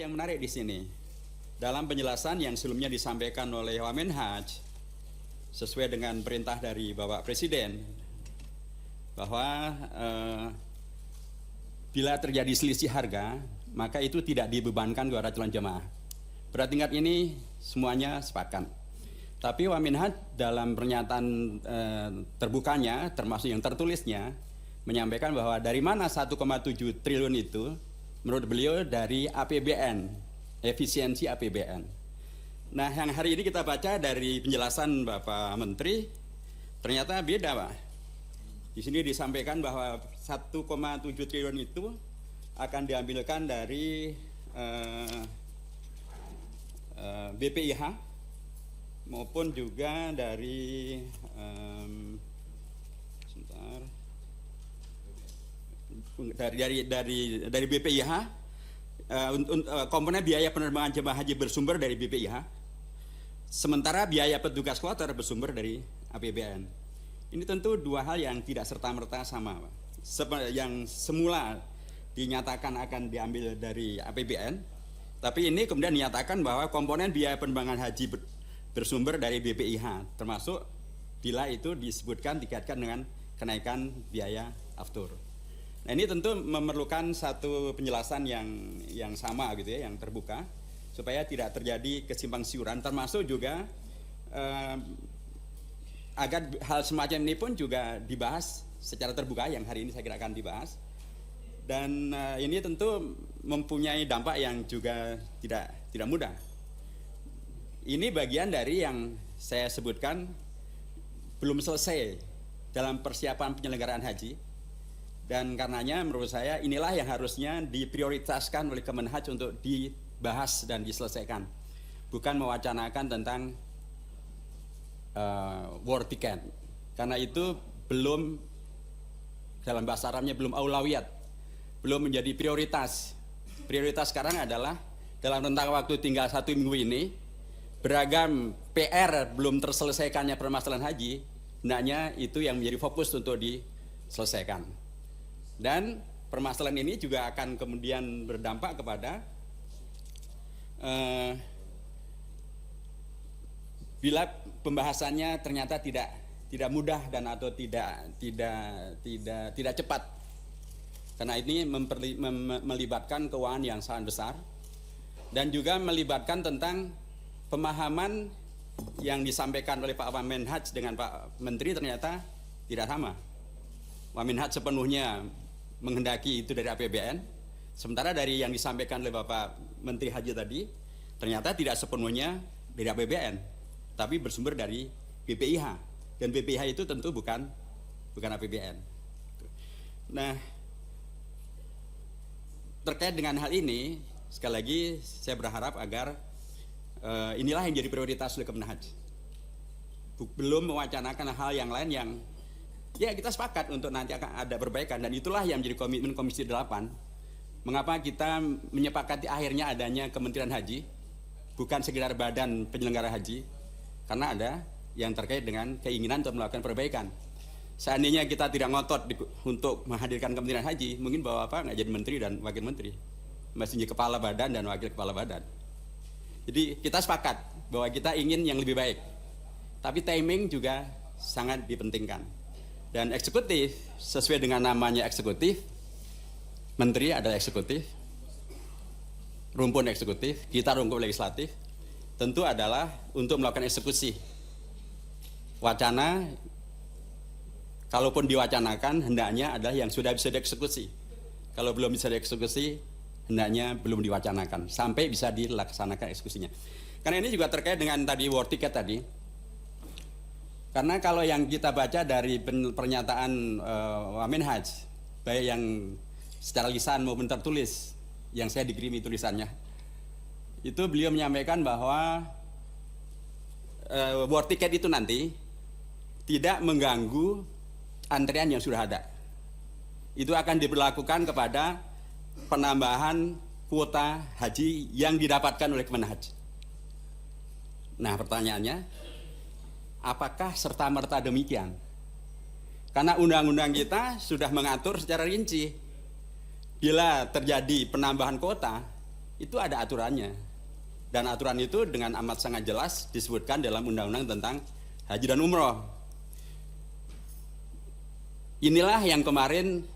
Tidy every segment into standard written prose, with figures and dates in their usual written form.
yang menarik di sini. Dalam penjelasan yang sebelumnya disampaikan oleh Wamenhaj, sesuai dengan perintah dari Bapak Presiden, bahwa bila terjadi selisih harga, maka itu tidak dibebankan kepada calon jemaah. Pada tingkat ini semuanya sepakat. Tapi Wamenhaj dalam pernyataan terbukanya, termasuk yang tertulisnya, menyampaikan bahwa dari mana 1,7 triliun itu, menurut beliau dari APBN, efisiensi APBN. Nah, yang hari ini kita baca dari penjelasan Bapak Menteri, ternyata beda, Pak. Di sini disampaikan bahwa 1,7 triliun itu akan diambilkan dari BPIH maupun juga dari dari BPIH, komponen biaya penerbangan jemaah haji bersumber dari BPIH, sementara biaya petugas kloter bersumber dari APBN. Ini tentu dua hal yang tidak serta-merta sama, Pak. Yang semula dinyatakan akan diambil dari APBN, tapi ini kemudian dinyatakan bahwa komponen biaya penerbangan haji bersumber dari BPIH, termasuk bila itu disebutkan dikaitkan dengan kenaikan biaya aftur. Nah, ini tentu memerlukan satu penjelasan yang sama gitu ya, yang terbuka, supaya tidak terjadi kesimpang siuran, termasuk juga agar hal semacam ini pun juga dibahas secara terbuka, yang hari ini saya kira akan dibahas. Dan ini tentu mempunyai dampak yang juga tidak mudah. Ini bagian dari yang saya sebutkan belum selesai dalam persiapan penyelenggaraan haji, dan karenanya menurut saya inilah yang harusnya diprioritaskan oleh Kemenhaj untuk dibahas dan diselesaikan, bukan mewacanakan tentang war ticket, karena itu belum, dalam bahasa Arabnya belum aulawiyat, belum menjadi prioritas. Prioritas sekarang adalah dalam rentang waktu tinggal 1 minggu ini, beragam PR belum terselesaikannya permasalahan haji, hendaknya itu yang menjadi fokus untuk diselesaikan. Dan permasalahan ini juga akan kemudian berdampak kepada bila pembahasannya ternyata tidak mudah dan atau tidak cepat, karena ini melibatkan keuangan yang sangat besar dan juga melibatkan tentang pemahaman yang disampaikan oleh Pak Wamenhaj dengan Pak Menteri ternyata tidak sama. Wamenhaj sepenuhnya menghendaki itu dari APBN, sementara dari yang disampaikan oleh Bapak Menteri Haji tadi ternyata tidak sepenuhnya dari APBN, tapi bersumber dari BPIH, dan BPIH itu tentu bukan APBN. Nah, terkait dengan hal ini, sekali lagi saya berharap agar inilah yang jadi prioritas oleh Kemenhaj. Belum mewacanakan hal yang lain yang ya kita sepakat untuk nanti akan ada perbaikan, dan itulah yang menjadi komitmen Komisi 8. Mengapa kita menyepakati akhirnya adanya Kementerian Haji, bukan sekedar badan penyelenggara haji, karena ada yang terkait dengan keinginan untuk melakukan perbaikan. Seandainya kita tidak ngotot untuk menghadirkan Kementerian Haji, mungkin Bapak nggak jadi menteri dan wakil menteri, masih jadi kepala badan dan wakil kepala badan. Jadi kita sepakat bahwa kita ingin yang lebih baik, tapi timing juga sangat dipentingkan. Dan eksekutif, sesuai dengan namanya eksekutif, menteri adalah eksekutif, rumpun eksekutif, kita rumpun legislatif, tentu adalah untuk melakukan eksekusi. Wacana, kalaupun diwacanakan, hendaknya adalah yang sudah bisa dieksekusi. Kalau belum bisa dieksekusi, hendaknya belum diwacanakan, sampai bisa dilaksanakan eksekusinya. Karena ini juga terkait dengan tadi war ticket tadi. Karena kalau yang kita baca dari pernyataan Wamenhaj, baik yang secara lisan maupun tertulis, yang saya dikirimi tulisannya, itu beliau menyampaikan bahwa war ticket itu nanti tidak mengganggu antrian yang sudah ada. Itu akan diberlakukan kepada penambahan kuota haji yang didapatkan oleh Kemenhaj. Nah, pertanyaannya, apakah serta-merta demikian? Karena undang-undang kita sudah mengatur secara rinci, bila terjadi penambahan kuota, itu ada aturannya. Dan aturan itu dengan amat sangat jelas disebutkan dalam undang-undang tentang haji dan umroh. Inilah yang kemarin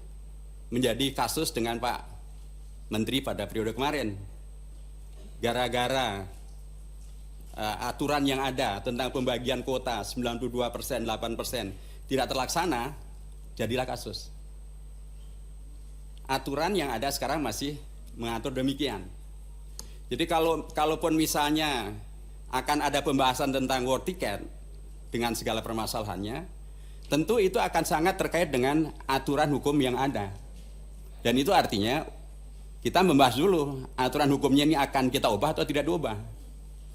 menjadi kasus dengan Pak Menteri pada periode kemarin. Gara-gara aturan yang ada tentang pembagian kuota 92%, 8% tidak terlaksana, jadilah kasus. Aturan yang ada sekarang masih mengatur demikian. Jadi kalaupun misalnya akan ada pembahasan tentang war ticket dengan segala permasalahannya, tentu itu akan sangat terkait dengan aturan hukum yang ada. Dan itu artinya kita membahas dulu aturan hukumnya ini akan kita ubah atau tidak diubah.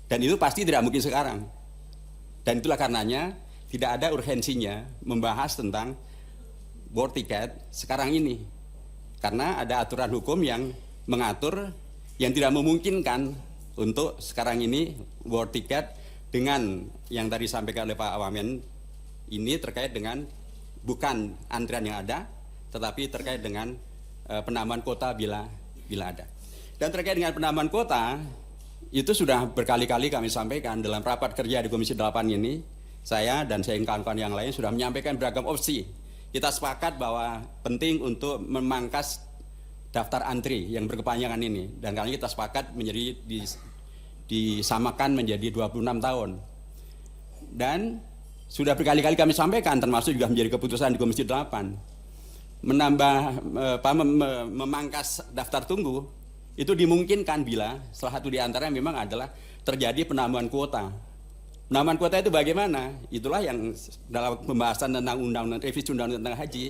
Dan itu pasti tidak mungkin sekarang. Dan itulah karenanya tidak ada urgensinya membahas tentang war ticket sekarang ini. Karena ada aturan hukum yang mengatur yang tidak memungkinkan untuk sekarang ini war ticket dengan yang tadi sampaikan oleh Pak Wamen ini terkait dengan bukan antrian yang ada, tetapi terkait dengan penambahan kuota bila ada. Dan terkait dengan penambahan kuota, itu sudah berkali-kali kami sampaikan dalam rapat kerja di Komisi 8 ini, saya dan kawan-kawan yang lain sudah menyampaikan beragam opsi. Kita sepakat bahwa penting untuk memangkas daftar antri yang berkepanjangan ini, dan kali ini kita sepakat menjadi disamakan menjadi 26 tahun. Dan sudah berkali-kali kami sampaikan, termasuk juga menjadi keputusan di Komisi 8, memangkas daftar tunggu itu dimungkinkan bila salah satu di antaranya memang adalah terjadi penambahan kuota. Penambahan kuota itu bagaimana? Itulah yang dalam pembahasan tentang revisi undang-undang tentang haji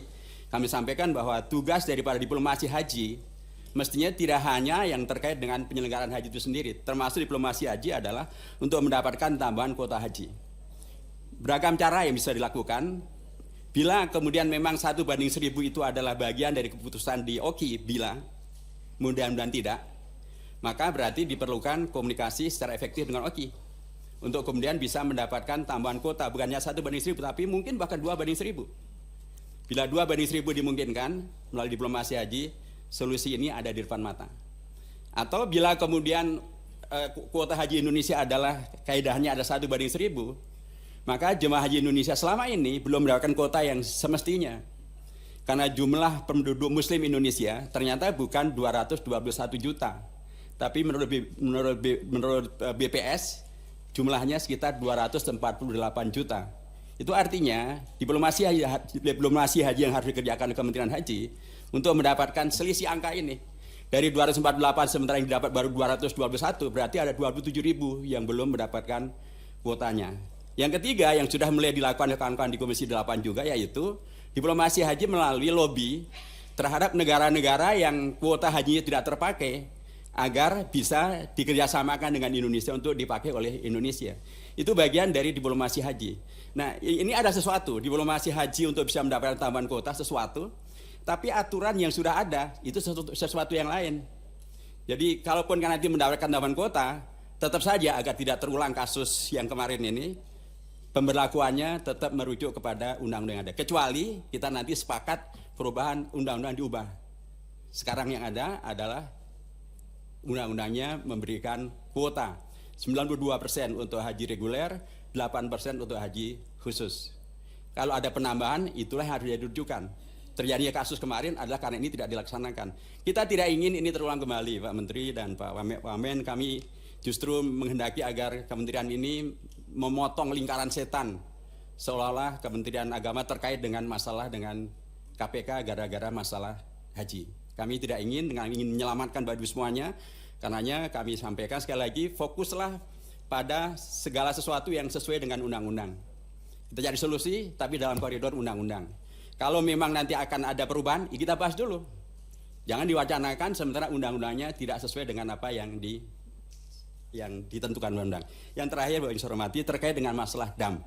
kami sampaikan bahwa tugas daripada diplomasi haji mestinya tidak hanya yang terkait dengan penyelenggaraan haji itu sendiri, termasuk diplomasi haji adalah untuk mendapatkan tambahan kuota haji. Beragam cara yang bisa dilakukan. Bila kemudian memang 1:1000 itu adalah bagian dari keputusan di OKI, bila mudah-mudahan tidak, maka berarti diperlukan komunikasi secara efektif dengan OKI untuk kemudian bisa mendapatkan tambahan kuota, bukannya 1:1000 tapi mungkin bahkan 2:1000. Bila 2:1000 dimungkinkan melalui diplomasi haji, solusi ini ada di depan mata. Atau bila kemudian kuota haji Indonesia adalah kaidahnya ada 1:1000, maka jemaah haji Indonesia selama ini belum mendapatkan kuota yang semestinya. Karena jumlah penduduk muslim Indonesia ternyata bukan 221 juta. Tapi menurut BPS jumlahnya sekitar 248 juta. Itu artinya diplomasi haji yang harus dikerjakan oleh Kementerian Haji untuk mendapatkan selisih angka ini. Dari 248 sementara yang didapat baru 221, berarti ada 27.000 yang belum mendapatkan kuotanya. Yang ketiga yang sudah mulai dilakukan oleh kawan-kawan di Komisi 8 juga, yaitu diplomasi haji melalui lobby terhadap negara-negara yang kuota hajinya tidak terpakai agar bisa dikerjasamakan dengan Indonesia untuk dipakai oleh Indonesia. Itu bagian dari diplomasi haji. Nah, ini ada sesuatu, diplomasi haji untuk bisa mendapatkan tambahan kuota sesuatu, tapi aturan yang sudah ada itu sesuatu yang lain. Jadi kalaupun nanti mendapatkan tambahan kuota, tetap saja agar tidak terulang kasus yang kemarin ini, pemberlakuannya tetap merujuk kepada undang-undang yang ada. Kecuali kita nanti sepakat perubahan undang-undang diubah. Sekarang yang ada adalah undang-undangnya memberikan kuota 92% untuk haji reguler, 8% untuk haji khusus. Kalau ada penambahan, itulah yang harus dirujukan. Terjadinya kasus kemarin adalah karena ini tidak dilaksanakan. Kita tidak ingin ini terulang kembali, Pak Menteri dan Pak Wamen. Kami justru menghendaki agar kementerian ini memotong lingkaran setan, seolah-olah Kementerian Agama terkait dengan masalah dengan KPK gara-gara masalah haji. Kami tidak ingin menyelamatkan bagi semuanya. Karenanya kami sampaikan sekali lagi, fokuslah pada segala sesuatu yang sesuai dengan undang-undang. Kita cari solusi, tapi dalam koridor undang-undang. Kalau memang nanti akan ada perubahan, ya kita bahas dulu. Jangan diwacanakan sementara undang-undangnya tidak sesuai dengan apa yang ditentukan undang-undang. Yang terakhir, Bapak Ibu hormati, terkait dengan masalah DAM.